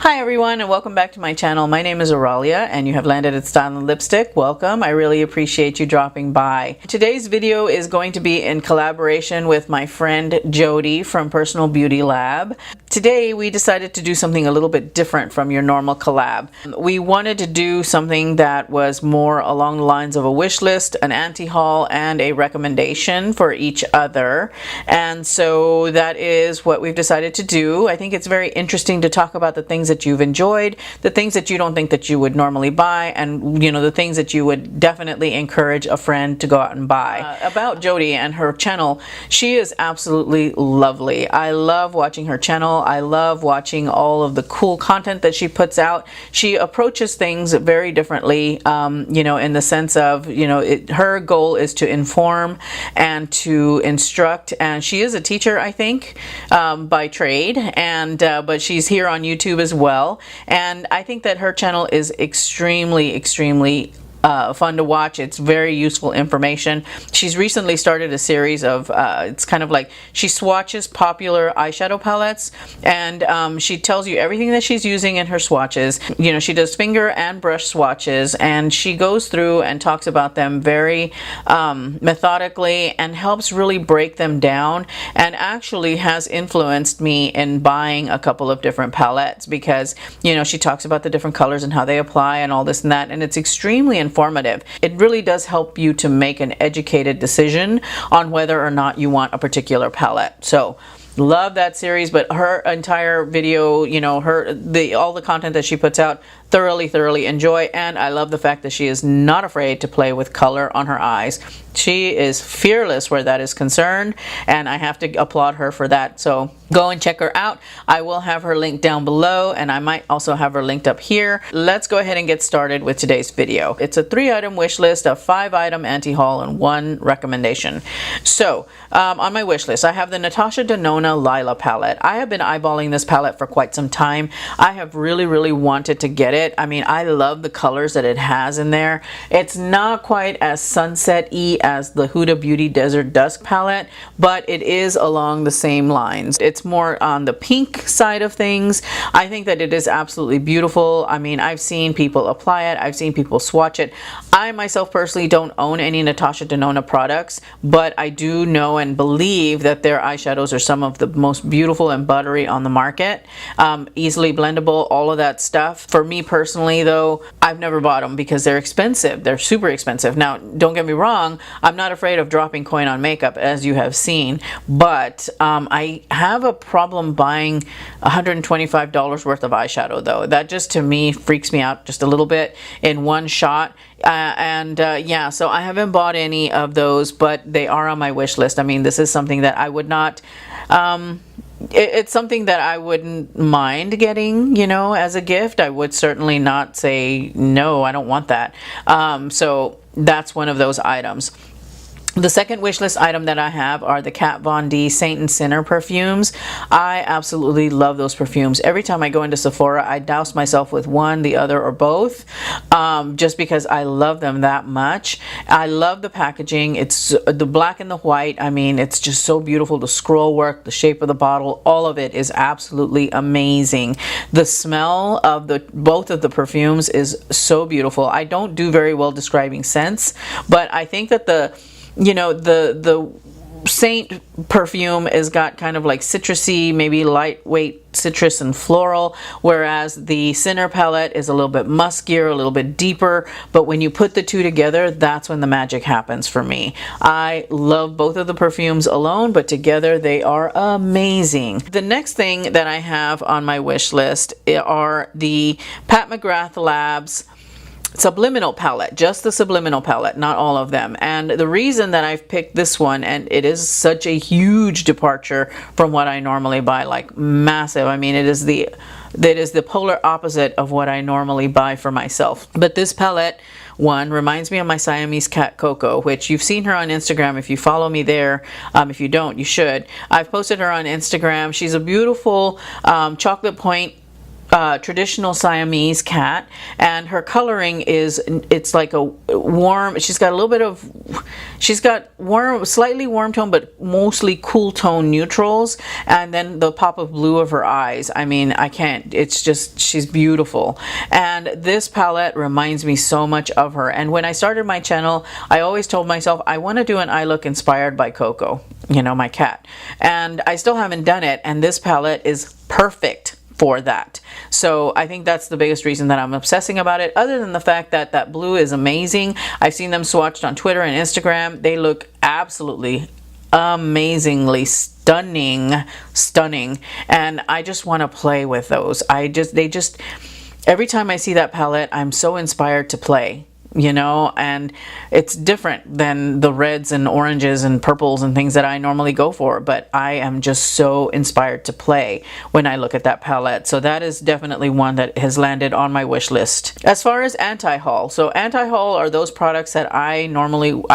Hi everyone, and welcome back to my channel. My name is Aurelia and you have landed at Style and Lipstick. Welcome. I really appreciate you dropping by. Today's video is going to be in collaboration with my friend Jody from Personal Beauty Lab. Today we decided to do something a little bit different from your normal collab. We wanted to do something that was more along the lines of a wish list, an anti-haul, and a recommendation for each other. And so that is what we've decided to do. I think it's very interesting to talk about the things that you've enjoyed, the things that you don't think that you would normally buy, and the things that you would definitely encourage a friend to go out and buy. About Jody and her channel, she is absolutely lovely. I love watching her channel. I love watching all of the cool content that she puts out. She approaches things very differently, in the sense of, her goal is to inform and to instruct, and she is a teacher, I think, by trade, and but she's here on YouTube as well, and I think that her channel is extremely fun to watch. It's very useful information. She's recently started a series of it's kind of like she swatches popular eyeshadow palettes, and she tells you everything that she's using in her swatches. She does finger and brush swatches, and she goes through and talks about them very methodically and helps really break them down, and actually has influenced me in buying a couple of different palettes because she talks about the different colors and how they apply and all this and that, and it's extremely informative. It really does help you to make an educated decision on whether or not you want a particular palette. So love that series, but her entire video, all the content that she puts out, thoroughly enjoy, and I love the fact that she is not afraid to play with color on her eyes. She is fearless where that is concerned, and I have to applaud her for that. So go and check her out. I will have her linked down below, and I might also have her linked up here. Let's go ahead and get started with today's video. It's a 3-item wish list, a 5-item anti-haul, and 1 recommendation. So on my wish list, I have the Natasha Denona Lila palette. I have been eyeballing this palette for quite some time. I have really wanted to get it. I mean, I love the colors that it has in there. It's not quite as sunset-y as the Huda Beauty Desert Dusk palette, but it is along the same lines. It's more on the pink side of things. I think that it is absolutely beautiful. I mean, I've seen people apply it. I've seen people swatch it. I myself personally don't own any Natasha Denona products, but I do know and believe that their eyeshadows are some of the most beautiful and buttery on the market. Easily blendable, all of that stuff. For me personally though, I've never bought them because they're expensive. They're super expensive. Now, don't get me wrong, I'm not afraid of dropping coin on makeup, as you have seen, but I have a problem buying $125 worth of eyeshadow though. That just to me freaks me out just a little bit in one shot. Yeah, so I haven't bought any of those, but they are on my wish list. I mean, this is something that I would not it's something that I wouldn't mind getting, as a gift. I would certainly not say no, I don't want that. So that's one of those items. The second wish list item that I have are the Kat Von D Saint and Sinner perfumes. I absolutely love those perfumes. Every time I go into Sephora, I douse myself with one, the other, or both, just because I love them that much. I love the packaging. It's the black and the white. I mean, it's just so beautiful. The scroll work, the shape of the bottle, all of it is absolutely amazing. The smell of both of the perfumes is so beautiful. I don't do very well describing scents, but I think that the Saint perfume has got kind of like citrusy, maybe lightweight citrus and floral, whereas the Sinner palette is a little bit muskier, a little bit deeper, but when you put the two together, that's when the magic happens for me. I love both of the perfumes alone, but together they are amazing. The next thing that I have on my wish list are the Pat McGrath Labs Subliminal palette, just the Subliminal palette, not all of them. And the reason that I've picked this one, and it is such a huge departure from what I normally buy, like massive. I mean, it is the polar opposite of what I normally buy for myself. But this palette one reminds me of my Siamese cat Coco, which you've seen her on Instagram if you follow me there. If you don't, you should. I've posted her on Instagram. She's a beautiful chocolate point traditional Siamese cat, and her coloring is, it's like a warm, she's got a little bit of, she's got warm, slightly warm tone, but mostly cool tone neutrals, and then the pop of blue of her eyes. I mean, I can't, it's just, she's beautiful. And this palette reminds me so much of her. And when I started my channel, I always told myself I want to do an eye look inspired by Coco, you know, my cat, and I still haven't done it, and this palette is perfect for that. So I think that's the biggest reason that I'm obsessing about it, other than the fact that that blue is amazing. I've seen them swatched on Twitter and Instagram. They look absolutely amazingly stunning, and I just want to play with those. They just every time I see that palette, I'm so inspired to play, you know, and it's different than the reds and oranges and purples and things that I normally go for, but I am just so inspired to play when I look at that palette. So that is definitely one that has landed on my wish list. As far as anti-haul, so anti-haul are those products that I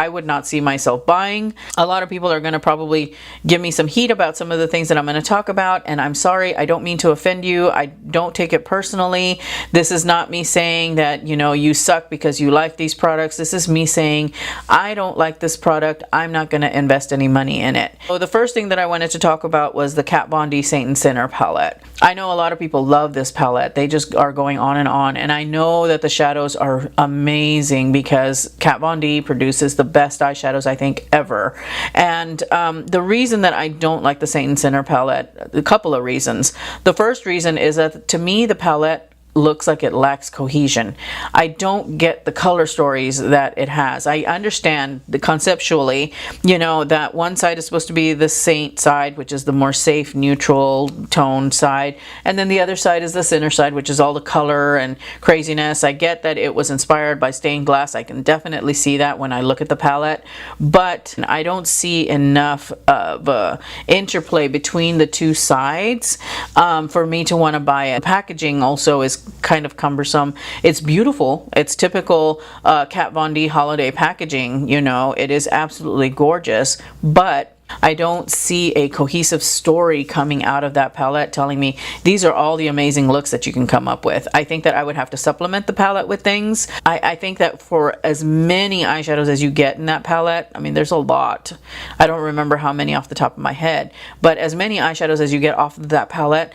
would not see myself buying. A lot of people are going to probably give me some heat about some of the things that I'm going to talk about, and I'm sorry, I don't mean to offend you. I don't take it personally. This is not me saying that, you know, you suck because you like these products. This is me saying I don't like this product, I'm not going to invest any money in it. So the first thing that I wanted to talk about was the Kat Von D Saint and Sinner palette. I know a lot of people love this palette. They just are going on, and I know that the shadows are amazing because Kat Von D produces the best eyeshadows I think ever. And the reason that I don't like the Saint and Sinner palette, a couple of reasons. The first reason is that to me the palette looks like it lacks cohesion. I don't get the color stories that it has. I understand the conceptually, you know, that one side is supposed to be the Saint side, which is the more safe, neutral tone side, and then the other side is the Sinner side, which is all the color and craziness. I get that it was inspired by stained glass. I can definitely see that when I look at the palette, but I don't see enough of interplay between the two sides for me to want to buy it. The packaging also is kind of cumbersome. It's beautiful. It's typical Kat Von D holiday packaging, you know. It is absolutely gorgeous, but I don't see a cohesive story coming out of that palette telling me these are all the amazing looks that you can come up with. I think that I would have to supplement the palette with things. I think that for as many eyeshadows as you get in that palette, I mean, there's a lot. I don't remember how many off the top of my head, but as many eyeshadows as you get off of that palette,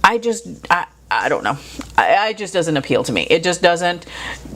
I don't know. It just doesn't appeal to me. It just doesn't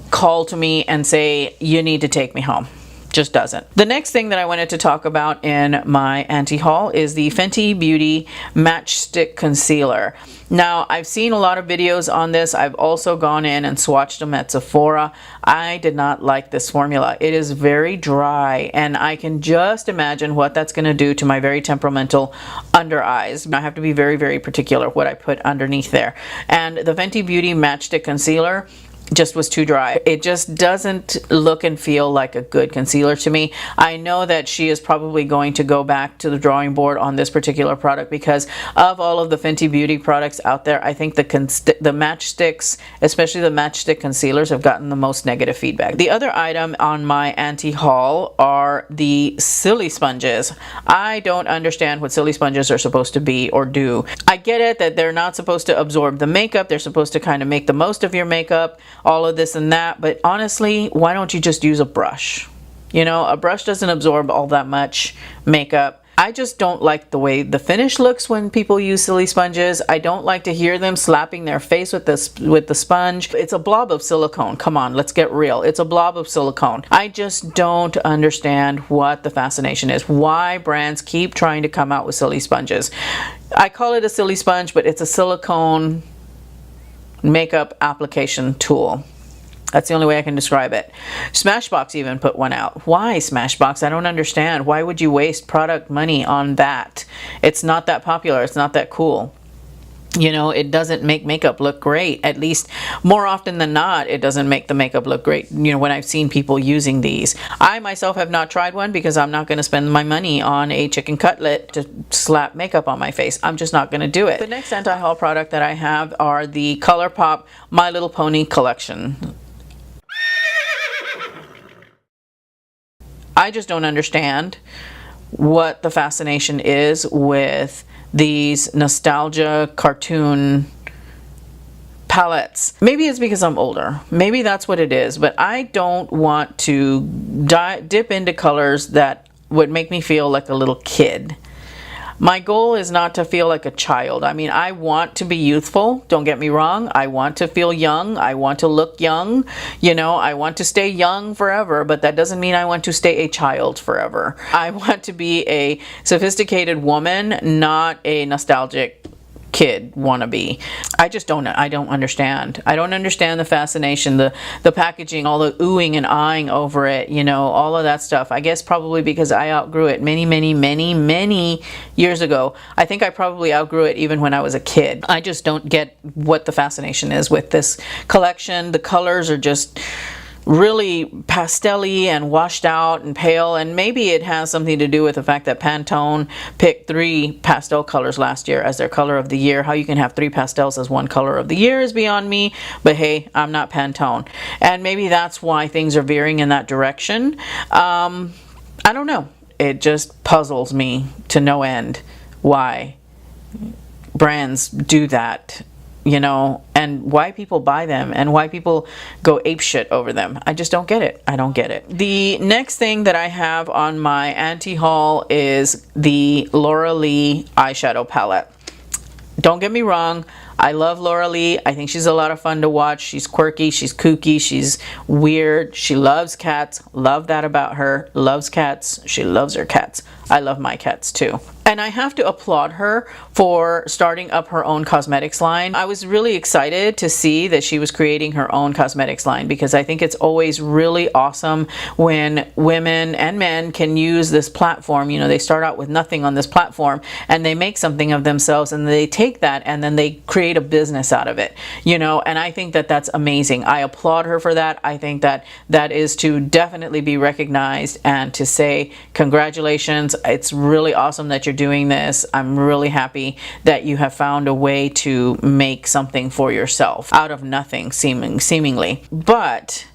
call to me and say, you need to take me home. Just doesn't. The next thing that I wanted to talk about in my anti-haul is the Fenty Beauty Matchstick Concealer. Now, I've seen a lot of videos on this. I've also gone in and swatched them at Sephora. I did not like this formula. It is very dry, and I can just imagine what that's going to do to my very temperamental under eyes. I have to be very, very particular what I put underneath there. And the Fenty Beauty Matchstick Concealer just was too dry. It just doesn't look and feel like a good concealer to me. I know that she is probably going to go back to the drawing board on this particular product because of all of the Fenty Beauty products out there. I think the matchsticks, especially the matchstick concealers, have gotten the most negative feedback. The other item on my anti-haul are the silly sponges. I don't understand what silly sponges are supposed to be or do. I get it that they're not supposed to absorb the makeup. They're supposed to kind of make the most of your makeup, all of this and that, but honestly, why don't you just use a brush? You know, a brush doesn't absorb all that much makeup. I just don't like the way the finish looks when people use silly sponges. I don't like to hear them slapping their face with the sponge. It's a blob of silicone. Come on, let's get real. It's a blob of silicone. I just don't understand what the fascination is. Why brands keep trying to come out with silly sponges. I call it a silly sponge, but it's a silicone makeup application tool. That's the only way I can describe it. Smashbox even put one out. Why Smashbox? I don't understand. Why would you waste product money on that? It's not that popular. It's not that cool. You know, it doesn't make makeup look great. At least more often than not, it doesn't make the makeup look great. You know, when I've seen people using these. I myself have not tried one because I'm not going to spend my money on a chicken cutlet to slap makeup on my face. I'm just not going to do it. The next anti-haul product that I have are the ColourPop My Little Pony collection. I just don't understand what the fascination is with these nostalgia cartoon palettes. Maybe it's because I'm older. Maybe that's what it is, but I don't want to dip into colors that would make me feel like a little kid. My goal is not to feel like a child. I mean, I want to be youthful. Don't get me wrong. I want to feel young. I want to look young. You know, I want to stay young forever, but that doesn't mean I want to stay a child forever. I want to be a sophisticated woman, not a nostalgic kid wannabe. I don't understand. I don't understand the fascination, the packaging, all the oohing and eyeing over it, you know, all of that stuff. I guess probably because I outgrew it many years ago. I think I probably outgrew it even when I was a kid. I just don't get what the fascination is with this collection. The colors are just really pastel-y and washed out and pale, and maybe it has something to do with the fact that Pantone picked 3 pastel colors last year as their color of the year. How you can have 3 pastels as one color of the year is beyond me, but hey, I'm not Pantone. And maybe that's why things are veering in that direction. I don't know. It just puzzles me to no end why brands do that, you know, and why people buy them and why people go apeshit over them. I just don't get it. I don't get it. The next thing that I have on my anti-haul is the Laura Lee eyeshadow palette. Don't get me wrong. I love Laura Lee. I think she's a lot of fun to watch. She's quirky. She's kooky. She's weird. She loves cats. Love that about her. Loves cats. She loves her cats. I love my cats too. And I have to applaud her for starting up her own cosmetics line. I was really excited to see that she was creating her own cosmetics line, because I think it's always really awesome when women and men can use this platform. You know, they start out with nothing on this platform and they make something of themselves, and they take that and then they create a business out of it, you know, and I think that that's amazing. I applaud her for that. I think that that is to definitely be recognized and to say congratulations. It's really awesome that you're doing this. I'm really happy that you have found a way to make something for yourself out of nothing, seemingly. But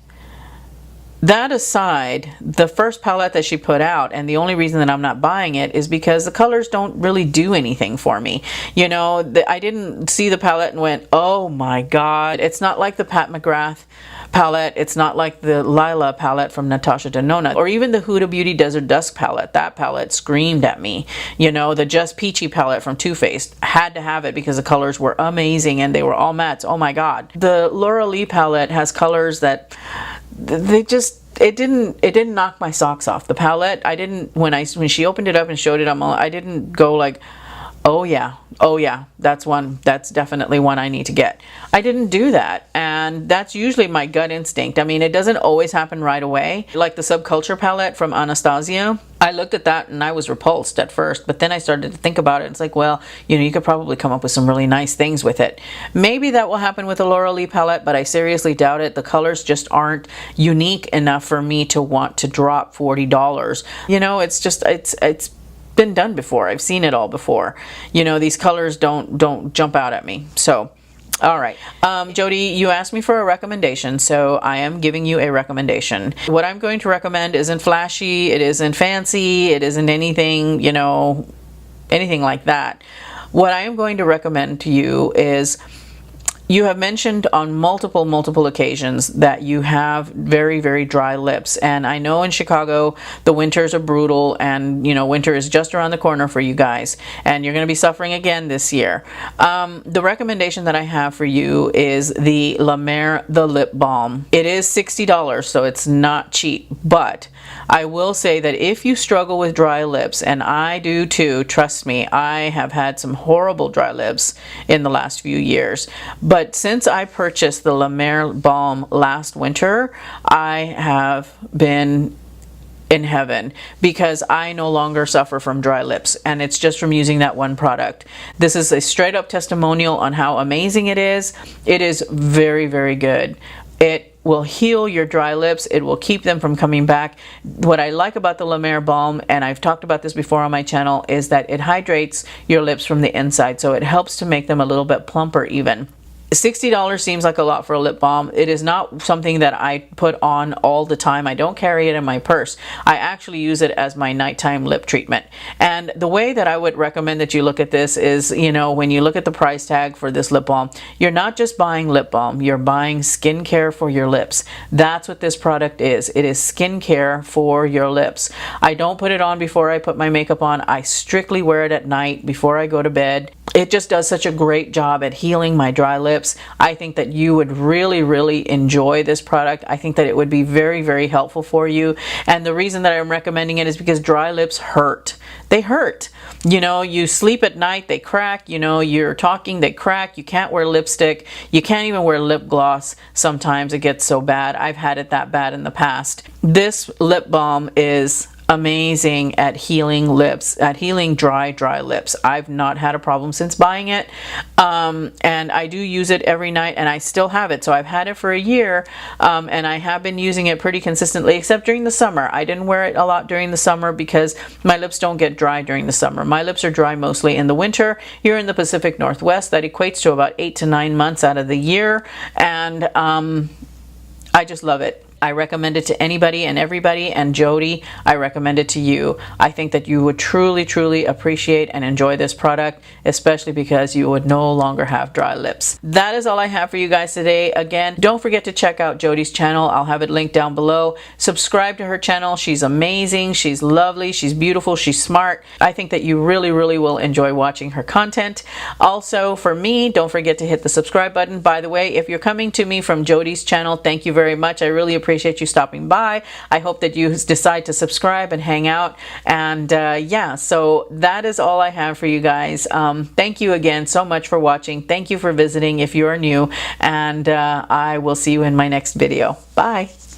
that aside, the first palette that she put out, and the only reason that I'm not buying it is because the colors don't really do anything for me. You know, I didn't see the palette and went, oh my God. It's not like the Pat McGrath palette. It's not like the Lila palette from Natasha Denona, or even the Huda Beauty Desert Dusk palette. That palette screamed at me. You know, the Just Peachy palette from Too Faced. Had to have it because the colors were amazing and they were all mattes. Oh my God. The Laura Lee palette has colors that they just, it didn't knock my socks off. The palette, I didn't, when she opened it up and showed it, I didn't go like, oh yeah, that's definitely one I need to get. I didn't do that, and that's usually my gut instinct. I mean, it doesn't always happen right away. Like the Subculture palette from Anastasia, I looked at that and I was repulsed at first, but then I started to think about it. It's like, well, you know, you could probably come up with some really nice things with it. Maybe that will happen with the Laura Lee palette, but I seriously doubt it. The colors just aren't unique enough for me to want to drop $40. You know, it's just, it's been done before. I've seen it all before. You know, these colors don't jump out at me. So, all right. Jody, you asked me for a recommendation, so I am giving you a recommendation. What I'm going to recommend isn't flashy, it isn't fancy, it isn't anything, you know, anything like that. What I am going to recommend to you is, you have mentioned on multiple occasions that you have very dry lips, and I know in Chicago the winters are brutal, and you know, winter is just around the corner for you guys, and you're going to be suffering again this year. The recommendation that I have for you is the Mer The Lip Balm. It is $60, so it's not cheap, but I will say that if you struggle with dry lips, and I do too, trust me, I have had some horrible dry lips in the last few years, but since I purchased the Mer Balm last winter, I have been in heaven, because I no longer suffer from dry lips, and it's just from using that one product. This is a straight up testimonial on how amazing it is. It is very good. It will heal your dry lips. It will keep them from coming back. What I like about the Mer Balm, and I've talked about this before on my channel, is that it hydrates your lips from the inside, so it helps to make them a little bit plumper even. $60 seems like a lot for a lip balm. It is not something that I put on all the time. I don't carry it in my purse. I actually use it as my nighttime lip treatment. And the way that I would recommend that you look at this is, you know, when you look at the price tag for this lip balm, you're not just buying lip balm, you're buying skincare for your lips. That's what this product is. It is skincare for your lips. I don't put it on before I put my makeup on. I strictly wear it at night before I go to bed. It just does such a great job at healing my dry lips. I think that you would really, really enjoy this product. I think that it would be very, very helpful for you. And the reason that I'm recommending it is because dry lips hurt. They hurt. You know, you sleep at night, they crack. You know, you're talking, they crack. You can't wear lipstick. You can't even wear lip gloss. Sometimes it gets so bad. I've had it that bad in the past. This lip balm is amazing at healing lips, at healing dry lips. I've not had a problem since buying it, and I do use it every night, and I still have it. So I've had it for a year, and I have been using it pretty consistently, except during the summer. I didn't wear it a lot during the summer because my lips don't get dry during the summer. My lips are dry mostly in the winter. Here in the Pacific Northwest, that equates to about 8 to 9 months out of the year, and I just love it. I recommend it to anybody and everybody, and Jody, I recommend it to you. I think that you would truly, truly appreciate and enjoy this product, especially because you would no longer have dry lips. That is all I have for you guys today. Again, don't forget to check out Jody's channel. I'll have it linked down below. Subscribe to her channel. She's amazing. She's lovely. She's beautiful. She's smart. I think that you really, really will enjoy watching her content. Also, for me, don't forget to hit the subscribe button. By the way, if you're coming to me from Jody's channel, thank you very much. I really appreciate you stopping by. I hope that you decide to subscribe and hang out. And yeah, so that is all I have for you guys. Thank you again so much for watching. Thank you for visiting if you are new, and I will see you in my next video. Bye.